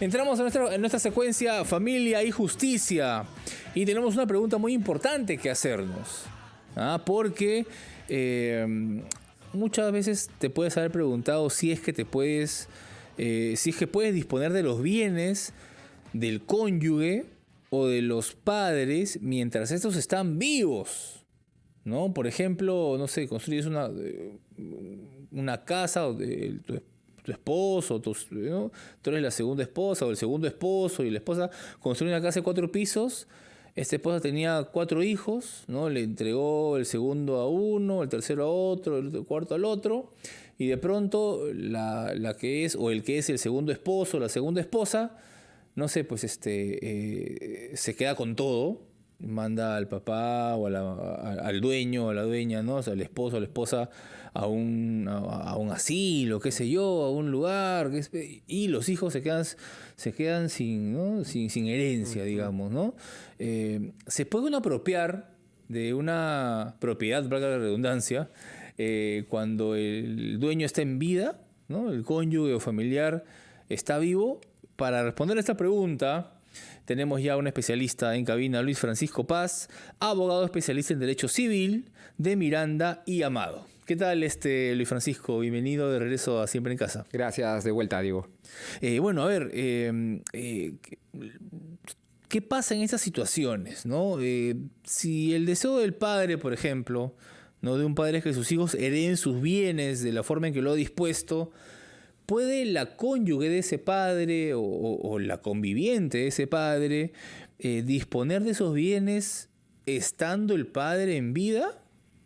Entramos en nuestra secuencia Familia y Justicia y tenemos una pregunta muy importante que hacernos. Porque muchas veces te puedes haber preguntado si es que puedes disponer de los bienes del cónyuge o de los padres mientras estos están vivos, ¿no? Por ejemplo, no sé, construyes una casa de tu esposo, ¿no? Tú eres la segunda esposa o el segundo esposo y la esposa construye una casa de 4 pisos. Esta esposa tenía 4 hijos, ¿no? Le entregó el segundo a uno, el tercero a otro, el cuarto al otro, y de pronto la que es, o el que es el segundo esposo, la segunda esposa, no sé, pues se queda con todo, manda al papá o al dueño o a la dueña, ¿no? O sea, al esposo o la esposa a un asilo, qué sé yo, a un lugar, y los hijos se quedan sin, ¿no? sin herencia, digamos, ¿no? Se puede uno apropiar de una propiedad, valga la redundancia, cuando el dueño está en vida, ¿no? El cónyuge o familiar está vivo. Para responder a esta pregunta, tenemos ya un especialista en cabina, Luis Francisco Paz, abogado especialista en Derecho Civil de Miranda y Amado. ¿Qué tal, Luis Francisco? Bienvenido de regreso a Siempre en Casa. Gracias, de vuelta, Diego. Bueno, a ver, ¿qué pasa en estas situaciones, ¿no? Si el deseo del padre, por ejemplo, ¿no? De un padre es que sus hijos hereden sus bienes de la forma en que lo ha dispuesto, ¿puede la cónyuge de ese padre o la conviviente de ese padre disponer de esos bienes estando el padre en vida,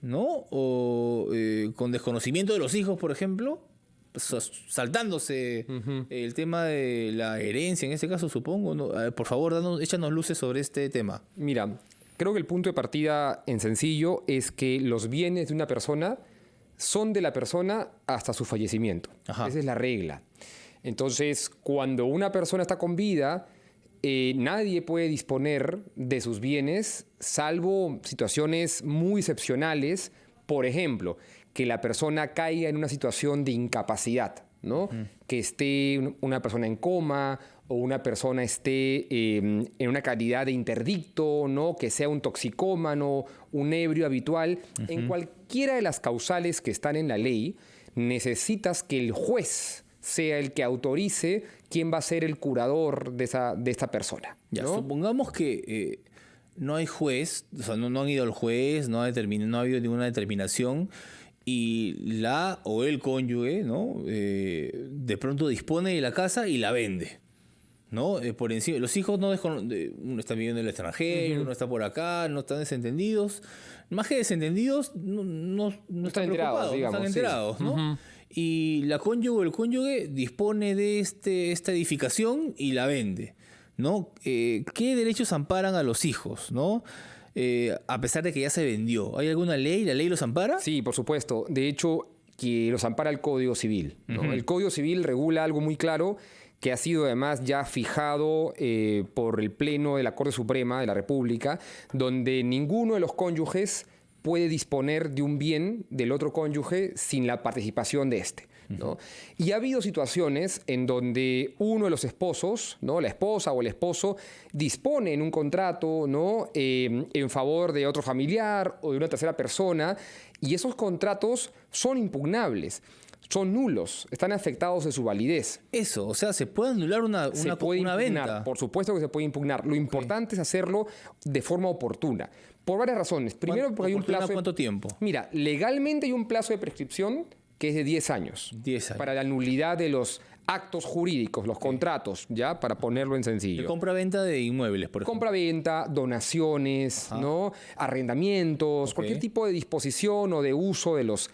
¿no? O con desconocimiento de los hijos, por ejemplo, saltándose el tema de la herencia, en ese caso, supongo, ¿no? Por favor, échanos luces sobre este tema. Mira, creo que el punto de partida en sencillo es que los bienes de una persona son de la persona hasta su fallecimiento. Ajá. Esa es la regla. Entonces, cuando una persona está con vida, nadie puede disponer de sus bienes, salvo situaciones muy excepcionales. Por ejemplo, que la persona caiga en una situación de incapacidad, ¿no? Que esté una persona en coma o una persona esté en una calidad de interdicto, ¿no? Que sea un toxicómano, un ebrio habitual. En cualquiera de las causales que están en la ley, necesitas que el juez sea el que autorice quién va a ser el curador de esta persona, ¿no? Ya, supongamos que no hay juez, o sea, no han ido al juez, no ha habido ninguna determinación, y la o el cónyuge, ¿no? De pronto dispone de la casa y la vende, ¿no? Por encima, los hijos uno está viviendo en el extranjero, uno está por acá, no están desentendidos. Más que desentendidos, no están preocupados, digamos, no están enterados, sí. ¿No? Y la cónyuge o el cónyuge dispone de esta edificación y la vende, ¿no? ¿Qué derechos amparan a los hijos, ¿no? A pesar de que ya se vendió. ¿Hay alguna ley? ¿La ley los ampara? Sí, por supuesto. De hecho, que los ampara el Código Civil, ¿no? El Código Civil regula algo muy claro que ha sido además ya fijado por el Pleno de la Corte Suprema de la República, donde ninguno de los cónyuges puede disponer de un bien del otro cónyuge sin la participación de este, ¿no? Y ha habido situaciones en donde uno de los esposos, ¿no? La esposa o el esposo, dispone en un contrato, ¿no? En favor de otro familiar o de una tercera persona, y esos contratos son impugnables. Son nulos, están afectados de su validez. Eso, o sea, ¿se puede anular una venta? Por supuesto que se puede impugnar. Lo importante es hacerlo de forma oportuna. Por varias razones. Primero, porque hay un plazo. ¿Cuánto tiempo? Mira, legalmente hay un plazo de prescripción que es de 10 años. 10 años. Para la nulidad de los actos jurídicos, los contratos, ¿ya? Para ponerlo en sencillo. De compra-venta de inmuebles, por ejemplo. Compra-venta, donaciones, ¿no? Arrendamientos, cualquier tipo de disposición o de uso de los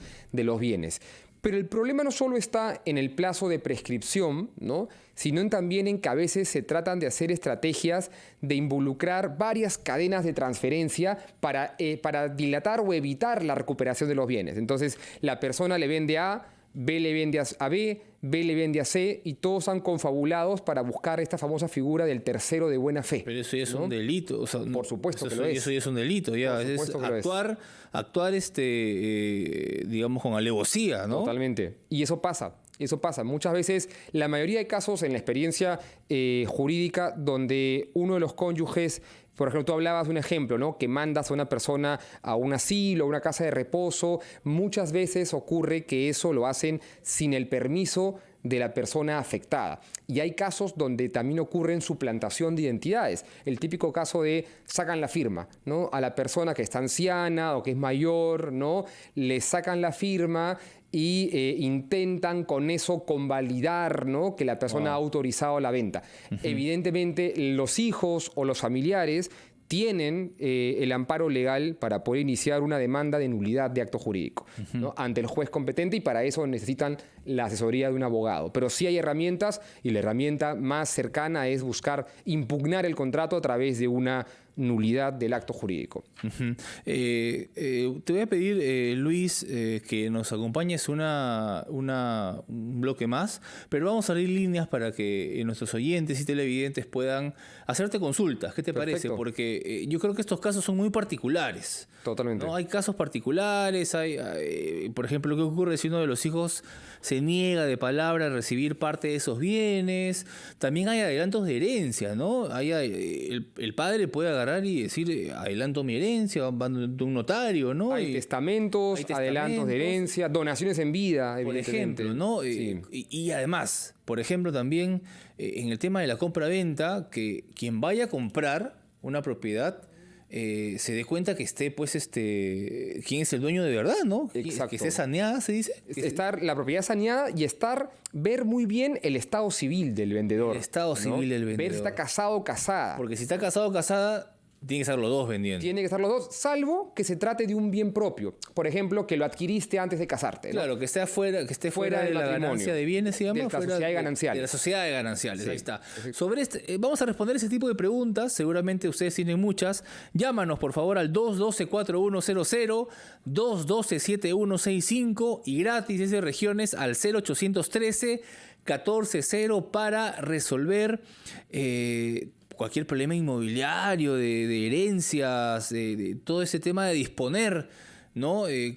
bienes. Pero el problema no solo está en el plazo de prescripción, ¿no? Sino también en que a veces se tratan de hacer estrategias de involucrar varias cadenas de transferencia para dilatar o evitar la recuperación de los bienes. Entonces, la persona le vende a A, B le vende a B, B le vende a C, y todos han confabulados para buscar esta famosa figura del tercero de buena fe. Pero eso ya es, ¿no?, un delito. O sea, por supuesto que lo es. Eso ya es un delito. Ya. Es actuar digamos, con alevosía, ¿no? Totalmente. Y eso pasa. Eso pasa. Muchas veces, la mayoría de casos en la experiencia jurídica donde uno de los cónyuges, por ejemplo, tú hablabas de un ejemplo, ¿no? Que mandas a una persona a un asilo, a una casa de reposo. Muchas veces ocurre que eso lo hacen sin el permiso de la persona afectada. Y hay casos donde también ocurren suplantación de identidades. El típico caso de sacan la firma, ¿no? A la persona que está anciana o que es mayor, ¿no? Le sacan la firma y intentan con eso convalidar, ¿no? Que la persona ha autorizado la venta. Evidentemente, los hijos o los familiares tienen el amparo legal para poder iniciar una demanda de nulidad de acto jurídico, ¿no? Ante el juez competente, y para eso necesitan la asesoría de un abogado. Pero sí hay herramientas, y la herramienta más cercana es buscar impugnar el contrato a través de una nulidad del acto jurídico. Te voy a pedir, Luis, que nos acompañes un bloque más, pero vamos a abrir líneas para que nuestros oyentes y televidentes puedan hacerte consultas. ¿Qué te parece? Porque yo creo que estos casos son muy particulares. Totalmente. ¿No? Hay casos particulares, por ejemplo, ¿qué ocurre si uno de los hijos se niega de palabra a recibir parte de esos bienes? También hay adelantos de herencia, ¿no? El padre puede agarrar y decir, adelanto mi herencia, van de un notario, ¿no? Hay testamentos, adelantos de herencia, donaciones en vida, por ejemplo, ¿no? Sí. Y además, por ejemplo, también en el tema de la compra-venta, que quien vaya a comprar una propiedad se dé cuenta que esté, pues, quién es el dueño de verdad, ¿no? Exacto. Que esté saneada, se dice. Estar la propiedad saneada y ver muy bien el estado civil del vendedor. El estado civil del vendedor. Ver si está casado o casada. Porque si está casado o casada, tiene que estar los dos vendiendo. Tiene que estar los dos, salvo que se trate de un bien propio. Por ejemplo, que lo adquiriste antes de casarte, ¿no? Claro, que esté fuera de la ganancia de bienes, se llama. De la sociedad de gananciales. De la sociedad de gananciales, Sí. ahí está. Sobre vamos a responder ese tipo de preguntas, seguramente ustedes tienen muchas. Llámanos, por favor, al 212-4100, 212-7165 y gratis desde regiones al 0813-140 para resolver cualquier problema inmobiliario, de herencias, de todo ese tema de disponer, ¿no? De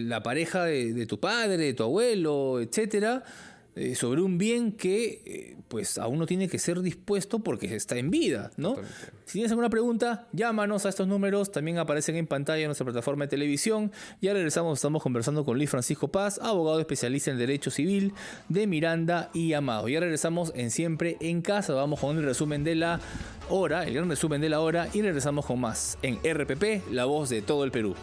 la pareja de tu padre, de tu abuelo, etcétera, sobre un bien que pues aún no tiene que ser dispuesto porque está en vida, ¿no? Totalmente. Si tienes alguna pregunta, llámanos a estos números, también aparecen en pantalla en nuestra plataforma de televisión. Ya regresamos, estamos conversando con Luis Francisco Paz, abogado especialista en Derecho Civil de Miranda y Amado. Ya regresamos en Siempre en Casa, vamos con el resumen de la hora, el gran resumen de la hora, y regresamos con más en RPP, la voz de todo el Perú.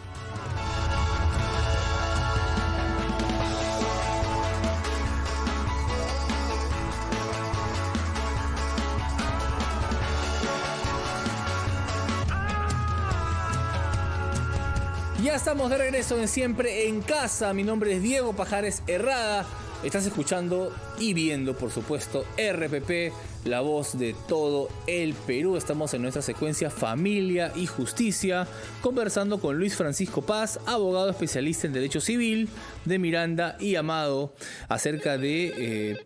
Ya estamos de regreso en Siempre en Casa. Mi nombre es Diego Pajares Herrada. Estás escuchando y viendo, por supuesto, RPP, la voz de todo el Perú. Estamos en nuestra secuencia Familia y Justicia, conversando con Luis Francisco Paz, abogado especialista en Derecho Civil de Miranda y Amado, acerca de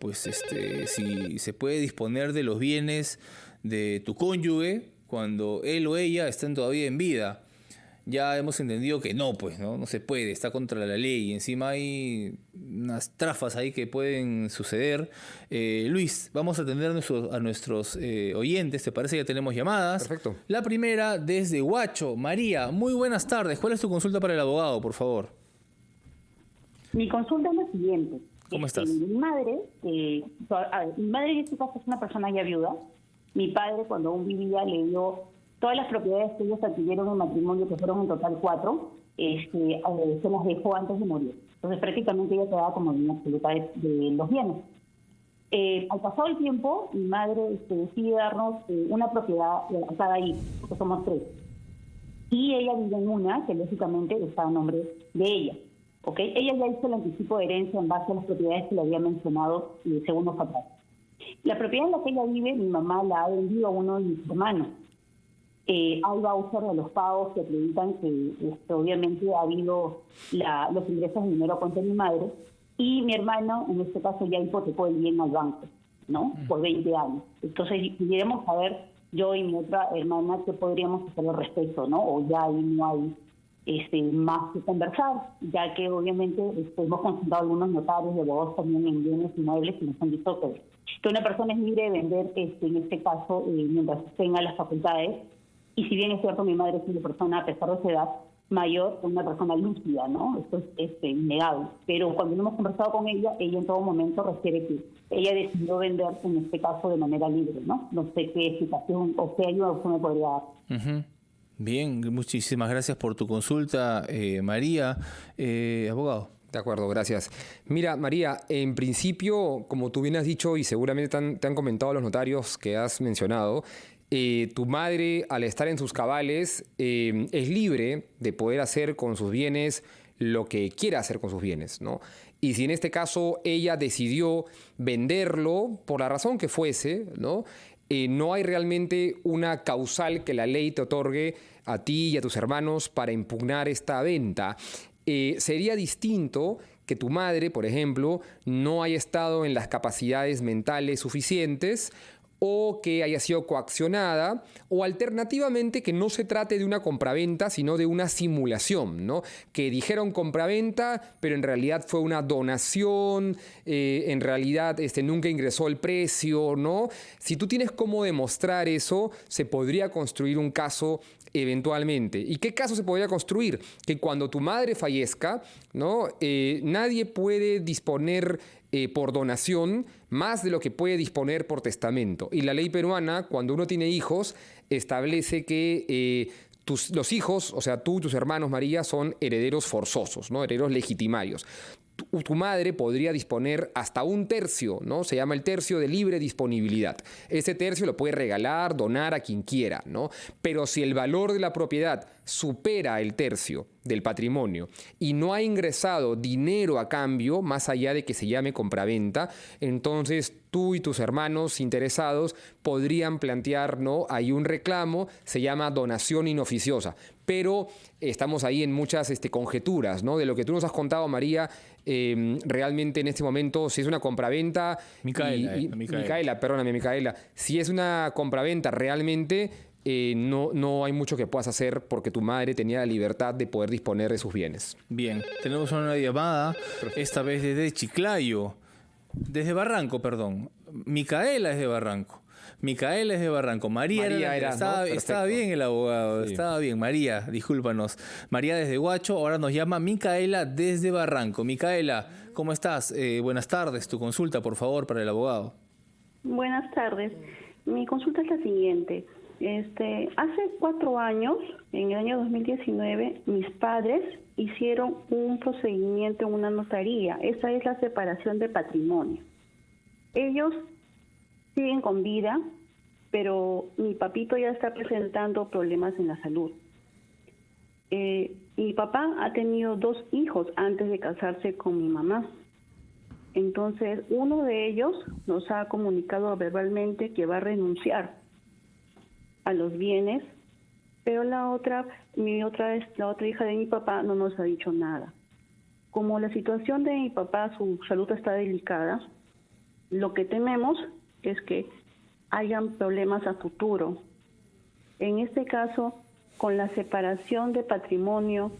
si se puede disponer de los bienes de tu cónyuge cuando él o ella estén todavía en vida. Ya hemos entendido que no, pues, no se puede, está contra la ley. Y encima hay unas trafas ahí que pueden suceder. Luis, vamos a atender a nuestros oyentes. ¿Te parece? Ya tenemos llamadas. Perfecto. La primera desde Huacho. María, muy buenas tardes. ¿Cuál es tu consulta para el abogado, por favor? Mi consulta es la siguiente. ¿Cómo estás? Mi madre en este caso es una persona ya viuda. Mi padre, cuando aún vivía, le dio todas las propiedades que ellos adquirieron en matrimonio, que fueron en total 4, se las dejó antes de morir. Entonces prácticamente ella quedaba como dueña absoluta de los bienes. Al pasado el tiempo, mi madre decide darnos una propiedad a cada hijo, porque somos 3. Y ella vive en una que lógicamente está a nombre de ella. ¿Okay? Ella ya hizo el anticipo de herencia en base a las propiedades que le había mencionado segundos atrás. La propiedad en la que ella vive, mi mamá la ha vendido a uno de mis hermanos. Hay vouchers de los pagos que acreditan que obviamente ha habido los ingresos de dinero a cuenta de mi madre, y mi hermano en este caso ya hipotecó el bien al banco, ¿no? Por 20 años. Entonces quisiéramos saber, yo y mi otra hermana, qué podríamos hacer al respecto, ¿no? O ya ahí no hay más que conversar, ya que obviamente hemos consultado algunos notarios y abogados también en bienes inmuebles y nos han dicho que una persona es libre de vender, en este caso, mientras tenga las facultades. Y si bien es cierto, mi madre es una persona, a pesar de su edad mayor, una persona lúcida, ¿no? Esto es innegable. Pero cuando hemos conversado con ella en todo momento refiere que ella decidió vender, en este caso, de manera libre, ¿no? No sé qué explicación o qué ayuda usted me podría dar. Uh-huh. Bien, muchísimas gracias por tu consulta, María. Abogado. De acuerdo, gracias. Mira, María, en principio, como tú bien has dicho y seguramente te han comentado los notarios que has mencionado, tu madre, al estar en sus cabales, es libre de poder hacer con sus bienes lo que quiera hacer con sus bienes, ¿no? Y si en este caso ella decidió venderlo, por la razón que fuese, ¿no? No hay realmente una causal que la ley te otorgue a ti y a tus hermanos para impugnar esta venta. Sería distinto que tu madre, por ejemplo, no haya estado en las capacidades mentales suficientes o que haya sido coaccionada, o alternativamente que no se trate de una compraventa, sino de una simulación, ¿no? Que dijeron compraventa, pero en realidad fue una donación, en realidad nunca ingresó el precio, ¿no? Si tú tienes cómo demostrar eso, se podría construir un caso eventualmente. ¿Y qué caso se podría construir? Que cuando tu madre fallezca, ¿no? Nadie puede disponer por donación más de lo que puede disponer por testamento. Y la ley peruana, cuando uno tiene hijos, establece que los hijos, o sea, tú y tus hermanos, María, son herederos forzosos, ¿no? Herederos legitimarios. Tu madre podría disponer hasta 1/3, ¿no? Se llama el tercio de libre disponibilidad. Ese tercio lo puede regalar, donar a quien quiera, ¿no? Pero si el valor de la propiedad supera el tercio del patrimonio y no ha ingresado dinero a cambio, más allá de que se llame compraventa, entonces tú y tus hermanos interesados podrían plantear, ¿no? Hay un reclamo, se llama donación inoficiosa. Pero estamos ahí en muchas conjeturas, ¿no? De lo que tú nos has contado, María, realmente en este momento, si es una compraventa... Micaela, perdóname, Micaela. Si es una compraventa realmente... no hay mucho que puedas hacer porque tu madre tenía la libertad de poder disponer de sus bienes. Bien, tenemos una llamada, esta vez desde Chiclayo, desde Barranco, perdón. Micaela es de Barranco. María estaba bien el abogado, sí. Estaba bien. María, discúlpanos. María desde Huacho, ahora nos llama Micaela desde Barranco. Micaela, ¿cómo estás? Buenas tardes, tu consulta, por favor, para el abogado. Buenas tardes. Mi consulta es la siguiente. Hace 4 años, en el año 2019, mis padres hicieron un procedimiento en una notaría. Esa es la separación de patrimonio. Ellos siguen con vida, pero mi papito ya está presentando problemas en la salud. Mi papá ha tenido 2 hijos antes de casarse con mi mamá. Entonces, uno de ellos nos ha comunicado verbalmente que va a renunciar a los bienes, pero la otra hija de mi papá no nos ha dicho nada. Como la situación de mi papá, su salud está delicada, lo que tememos es que hayan problemas a futuro. En este caso, con la separación de patrimonio,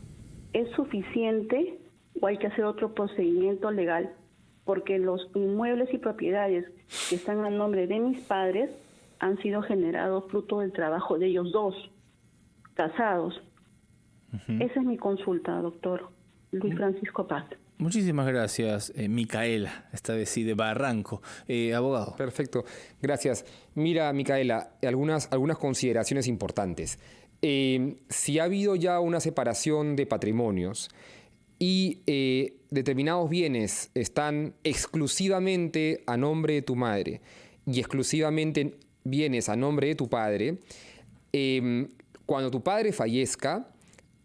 ¿es suficiente o hay que hacer otro procedimiento legal? Porque los inmuebles y propiedades que están a nombre de mis padres han sido generados fruto del trabajo de ellos 2, casados. Uh-huh. Esa es mi consulta, doctor Luis Francisco Paz. Muchísimas gracias, Micaela, esta vez sí de Barranco. Abogado. Perfecto, gracias. Mira, Micaela, algunas consideraciones importantes. Si ha habido ya una separación de patrimonios y determinados bienes están exclusivamente a nombre de tu madre y exclusivamente bienes a nombre de tu padre, cuando tu padre fallezca,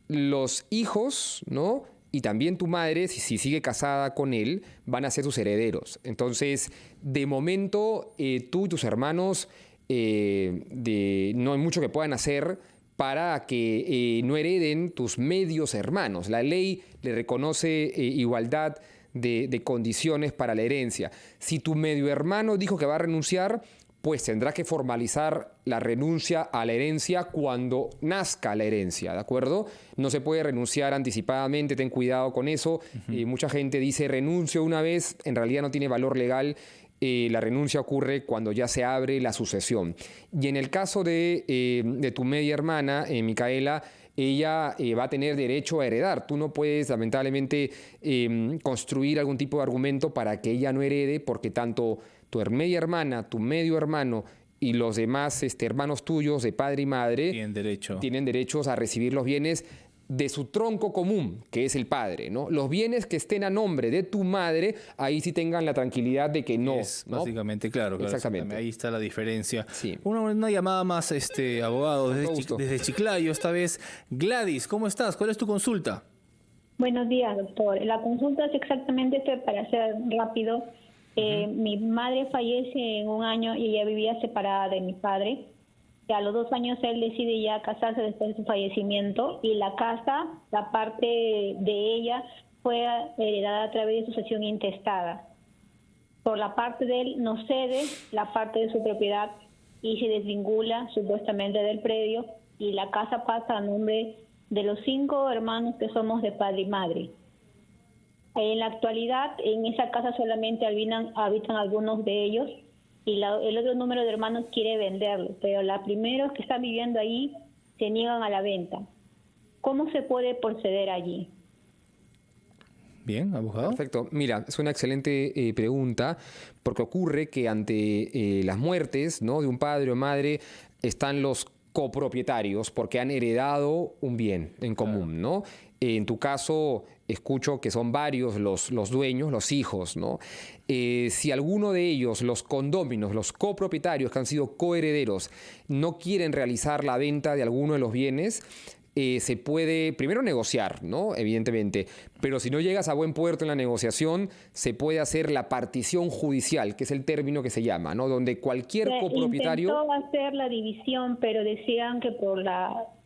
los hijos, ¿no? Y también tu madre, si sigue casada con él, van a ser sus herederos. Entonces, de momento, tú y tus hermanos no hay mucho que puedan hacer para que no hereden tus medios hermanos. La ley le reconoce igualdad de condiciones para la herencia. Si tu medio hermano dijo que va a renunciar, pues tendrá que formalizar la renuncia a la herencia cuando nazca la herencia, ¿de acuerdo? No se puede renunciar anticipadamente, ten cuidado con eso. Mucha gente dice renuncio una vez, en realidad no tiene valor legal. La renuncia ocurre cuando ya se abre la sucesión. Y en el caso de tu media hermana, Micaela, ella va a tener derecho a heredar. Tú no puedes, lamentablemente, construir algún tipo de argumento para que ella no herede, porque tanto tu media hermana, tu medio hermano y los demás hermanos tuyos de padre y madre tienen derechos a recibir los bienes de su tronco común, que es el padre, ¿no? Los bienes que estén a nombre de tu madre, ahí sí tengan la tranquilidad de que no. ¿no? Básicamente, claro. Exactamente. Ahí está la diferencia. Sí. Una llamada más, abogado, desde Chiclayo, esta vez. Gladys, ¿cómo estás? ¿Cuál es tu consulta? Buenos días, doctor. La consulta es exactamente para ser rápido. Mi madre fallece en un año y ella vivía separada de mi padre. Y a los 2 años él decide ya casarse después de su fallecimiento, y la casa, la parte de ella, fue heredada a través de sucesión intestada. Por la parte de él nos cede la parte de su propiedad y se desvincula supuestamente del predio, y la casa pasa a nombre de los 5 hermanos que somos de padre y madre. En la actualidad, en esa casa solamente habitan algunos de ellos, y el otro número de hermanos quiere venderlo, pero los primeros que están viviendo ahí se niegan a la venta. ¿Cómo se puede proceder allí? Bien, abogado. Perfecto. Mira, es una excelente pregunta, porque ocurre que ante las muertes, ¿no?, de un padre o madre están los copropietarios porque han heredado un bien en común, ¿no? En tu caso, escucho que son varios los dueños, los hijos, ¿no? Si alguno de ellos, los condóminos, los copropietarios que han sido coherederos, no quieren realizar la venta de alguno de los bienes, se puede primero negociar, ¿no? Evidentemente, pero si no llegas a buen puerto en la negociación, se puede hacer la partición judicial, que es el término que se llama, ¿no? Donde cualquier copropietario... Intentó hacer la división, pero decían que por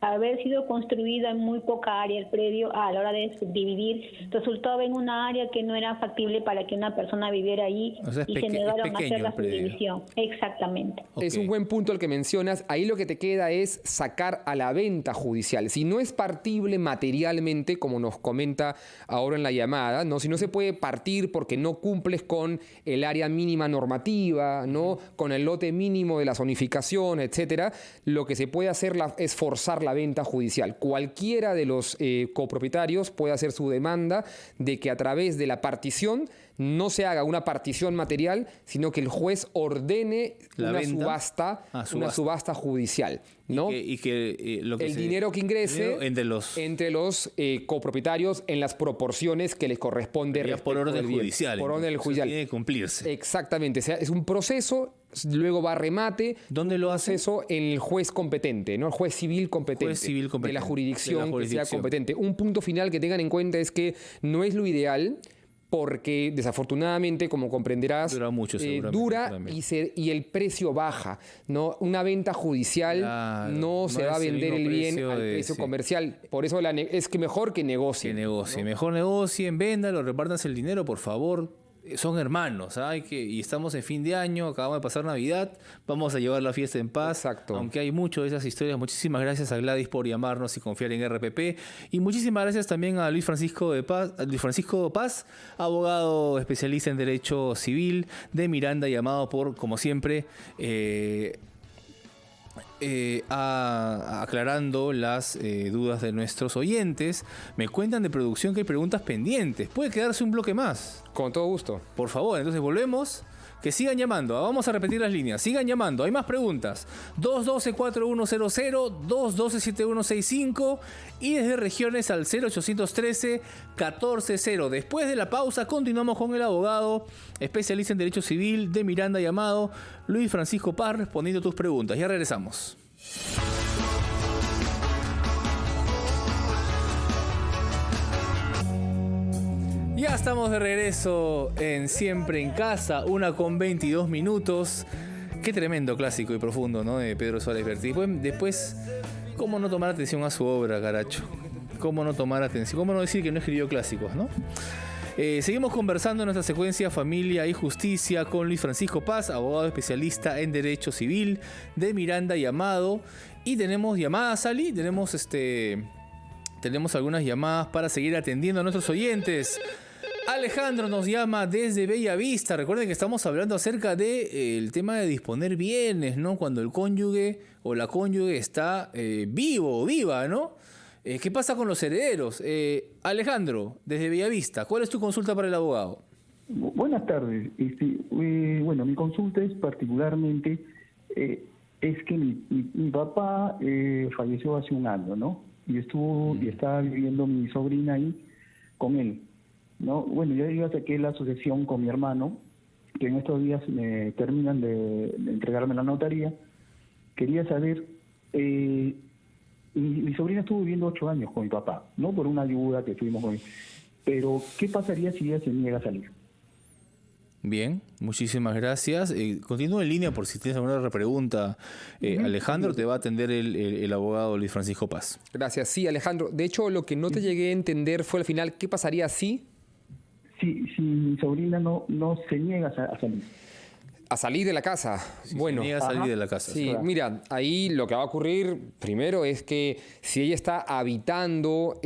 haber sido construida en muy poca área el predio, a la hora de dividir, resultaba en una área que no era factible para que una persona viviera ahí, y se negaron a hacer la subdivisión. Exactamente. Okay. Es un buen punto el que mencionas. Ahí lo que te queda es sacar a la venta judicial. Si no es partible materialmente, como nos comenta ahora en la llamada, ¿no? Si no se puede partir porque no cumples con el área mínima normativa, ¿no?, con el lote mínimo de la zonificación, etcétera, lo que se puede hacer es forzar la venta judicial. Cualquiera de los copropietarios puede hacer su demanda de que a través de la partición no se haga una partición material, sino que el juez ordene una subasta judicial, ¿no? El dinero que ingrese entre los copropietarios en las proporciones que les corresponde por orden judicial. Por orden judicial. Tiene que cumplirse. Exactamente. O sea, es un proceso, luego va a remate. ¿Dónde lo hace? Eso en el juez competente, ¿no? El juez civil competente. De la jurisdicción que sea competente. Un punto final que tengan en cuenta es que no es lo ideal, porque desafortunadamente, como comprenderás, dura mucho, y el precio baja, ¿no? Una venta judicial no se va a vender el bien al precio comercial. Por eso es que mejor que negocien. ¿No? Mejor negocien, véndalo, repártanse el dinero, por favor. Son hermanos, ¿sabes? Y estamos en fin de año, acabamos de pasar Navidad, vamos a llevar la fiesta en paz. Exacto. Aunque hay mucho de esas historias. Muchísimas gracias a Gladys por llamarnos y confiar en RPP. Y muchísimas gracias también a Luis Francisco Paz, abogado especialista en Derecho Civil de Miranda, llamado por, como siempre, aclarando las dudas de nuestros oyentes. Me cuentan de producción que hay preguntas pendientes. Puede quedarse un bloque más. Con todo gusto. Por favor, entonces volvemos. Que sigan llamando. Vamos a repetir las líneas. Sigan llamando. Hay más preguntas. 212-4100, 212-7165 y desde regiones al 0813-1400. Después de la pausa continuamos con el abogado especialista en Derecho Civil de Miranda, llamado Luis Francisco Paz, respondiendo a tus preguntas. Ya regresamos. Ya estamos de regreso en Siempre en Casa, 1:22. Qué tremendo clásico y profundo, ¿no? De Pedro Suárez Vértiz. Después, ¿cómo no tomar atención a su obra, caracho? ¿Cómo no tomar atención? ¿Cómo no decir que no escribió clásicos, no? Seguimos conversando en nuestra secuencia Familia y Justicia con Luis Francisco Paz, abogado especialista en Derecho Civil de Miranda y Amado. Y tenemos llamadas, Ali, tenemos algunas llamadas para seguir atendiendo a nuestros oyentes. Alejandro nos llama desde Bellavista. Recuerden que estamos hablando acerca del tema de disponer bienes, ¿no? Cuando el cónyuge o la cónyuge está vivo o viva, ¿no? ¿Qué pasa con los herederos? Alejandro, desde Bellavista, ¿cuál es tu consulta para el abogado? Buenas tardes. Bueno, mi consulta es particularmente, es que mi papá falleció hace un año, ¿no? Y estaba viviendo mi sobrina ahí con él, ¿no? Bueno, yo saqué la sucesión con mi hermano, que en estos días me terminan de entregarme la notaría. Quería saber, mi sobrina estuvo viviendo 8 años con mi papá, ¿no? Por una ayuda que tuvimos con él. Pero, ¿qué pasaría si ella se niega a salir? Bien, muchísimas gracias. Continúa en línea por si tienes alguna otra pregunta. Alejandro, te va a atender el abogado Luis Francisco Paz. Gracias. Sí, Alejandro. De hecho, lo que no te llegué a entender fue al final, ¿qué pasaría si? Si mi sobrina no se niega a salir. A salir de la casa. Si bueno, se niega a salir de la casa. Sí, mira, ahí lo que va a ocurrir primero es que si ella está habitando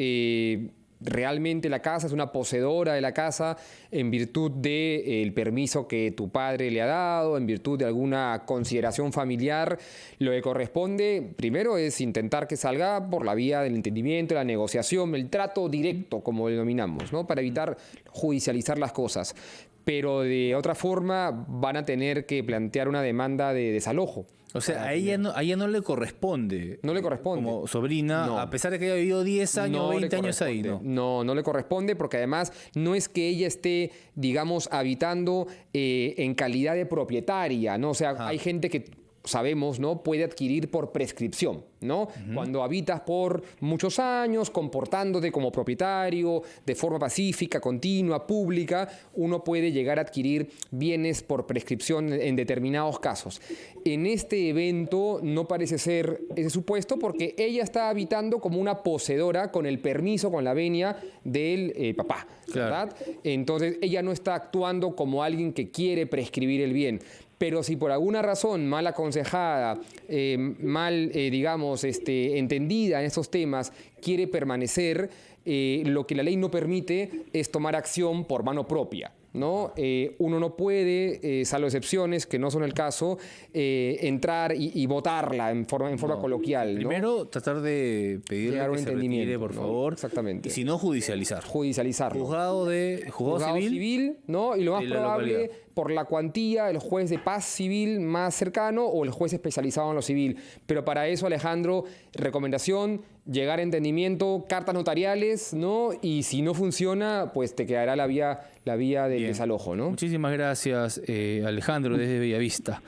realmente la casa, es una poseedora de la casa en virtud del permiso que tu padre le ha dado, en virtud de alguna consideración familiar, lo que corresponde primero es intentar que salga por la vía del entendimiento, la negociación, el trato directo, como lo denominamos, ¿no? Para evitar judicializar las cosas. Pero de otra forma van a tener que plantear una demanda de desalojo. O sea, a ella no le corresponde. No le corresponde. Como sobrina, no. A pesar de que haya vivido 10 años, no 20 años ahí, ¿no? No le corresponde porque además no es que ella esté, digamos, habitando en calidad de propietaria, ¿no? O sea, hay gente que sabemos, ¿no? Puede adquirir por prescripción, ¿no? Cuando habitas por muchos años, comportándote como propietario, de forma pacífica, continua, pública, uno puede llegar a adquirir bienes por prescripción en determinados casos. En este evento no parece ser ese supuesto porque ella está habitando como una poseedora con el permiso, con la venia del papá, ¿verdad? Claro. Entonces, ella no está actuando como alguien que quiere prescribir el bien. Pero si por alguna razón mal aconsejada, digamos, entendida en estos temas, quiere permanecer, lo que la ley no permite es tomar acción por mano propia, ¿no? Uno no puede, salvo excepciones, que no son el caso, entrar y votarla en forma coloquial, ¿no? Primero, tratar de pedirle llegar a un que se entendimiento, retire, por favor. Exactamente. Y si no, judicializarlo. Judicializarlo. Juzgado civil, ¿no? Y lo más probable, por la cuantía, el juez de paz civil más cercano o el juez especializado en lo civil. Pero para eso, Alejandro, recomendación, llegar a entendimiento, cartas notariales, ¿no? Y si no funciona, pues te quedará la vía del desalojo, ¿no? Muchísimas gracias, Alejandro, desde Bellavista.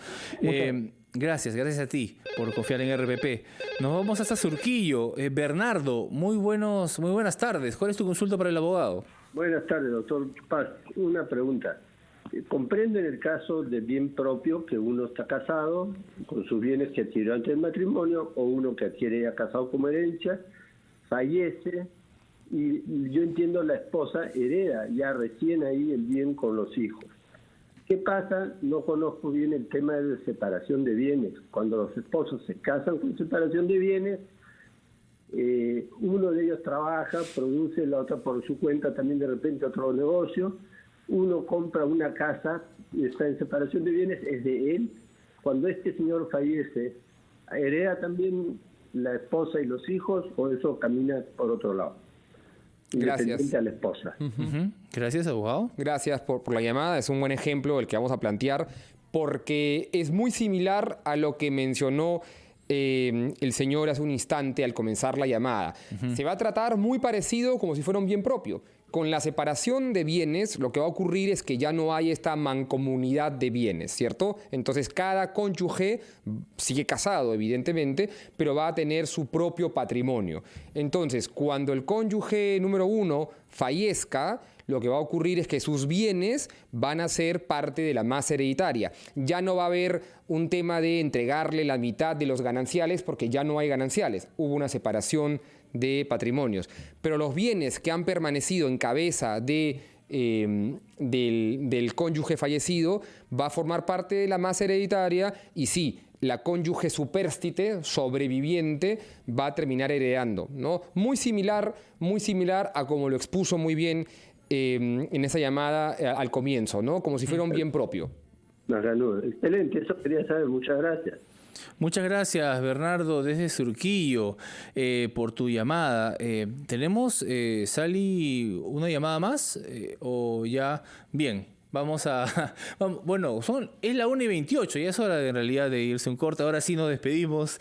Gracias a ti por confiar en RPP. Nos vamos hasta Surquillo. Bernardo, muy buenas tardes. ¿Cuál es tu consulta para el abogado? Buenas tardes, doctor Paz. Una pregunta. Comprendo en el caso de bien propio que uno está casado con sus bienes que adquirió antes del matrimonio o uno que adquiere ya casado como herencia, fallece y yo entiendo la esposa hereda ya recién ahí el bien con los hijos. ¿Qué pasa? No conozco bien el tema de separación de bienes. Cuando los esposos se casan con separación de bienes, uno de ellos trabaja, produce, la otra por su cuenta también de repente otro negocio. Uno compra una casa, está en separación de bienes, es de él. Cuando este señor fallece, ¿hereda también la esposa y los hijos o eso camina por otro lado? Independiente a la esposa. Gracias, abogado. Gracias por la llamada. Es un buen ejemplo el que vamos a plantear porque es muy similar a lo que mencionó el señor hace un instante al comenzar la llamada. Se va a tratar muy parecido como si fuera un bien propio. Con la separación de bienes, lo que va a ocurrir es que ya no hay esta mancomunidad de bienes, ¿cierto? Entonces, cada cónyuge sigue casado, evidentemente, pero va a tener su propio patrimonio. Entonces, cuando el cónyuge número 1 fallezca, lo que va a ocurrir es que sus bienes van a ser parte de la masa hereditaria. Ya no va a haber un tema de entregarle la mitad de los gananciales porque ya no hay gananciales. Hubo una separación de patrimonios. Pero los bienes que han permanecido en cabeza de del cónyuge fallecido va a formar parte de la masa hereditaria y sí, la cónyuge supérstite, sobreviviente, va a terminar heredando, ¿no? Muy similar a como lo expuso muy bien en esa llamada al comienzo, ¿no? Como si fuera un bien propio. Excelente, eso quería saber, muchas gracias. Muchas gracias, Bernardo, desde Surquillo, por tu llamada. ¿Tenemos, Sally, una llamada más? ¿O ya? Bien, vamos a... Bueno, es la 1:28, ya es hora en realidad de irse un corte. Ahora sí nos despedimos.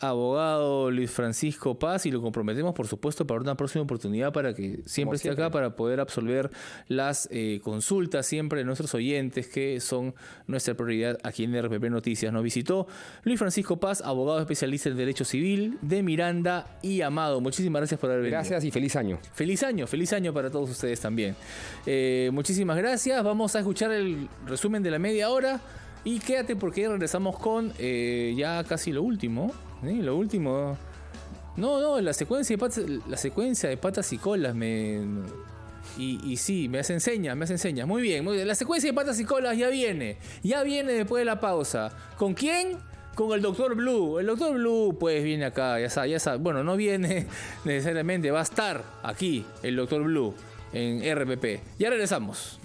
Abogado Luis Francisco Paz, y lo comprometemos, por supuesto, para una próxima oportunidad, para que siempre esté acá, para poder absolver las consultas siempre de nuestros oyentes, que son nuestra prioridad aquí en RPP Noticias. Nos visitó Luis Francisco Paz, abogado especialista en Derecho Civil de Miranda y Amado. Muchísimas gracias por haber venido. Gracias y feliz año. Feliz año para todos ustedes también. Muchísimas gracias. Vamos a escuchar el resumen de la media hora. Y quédate porque regresamos con ya casi lo último. ¿Sí? Lo último. No, la secuencia de patas y colas y sí, me hacen señas. Muy bien. La secuencia de patas y colas ya viene después de la pausa. ¿Con quién? Con el Dr. Blue. El Dr. Blue pues viene acá, ya sabe. Bueno, no viene necesariamente, va a estar aquí el Dr. Blue en RPP. Ya regresamos.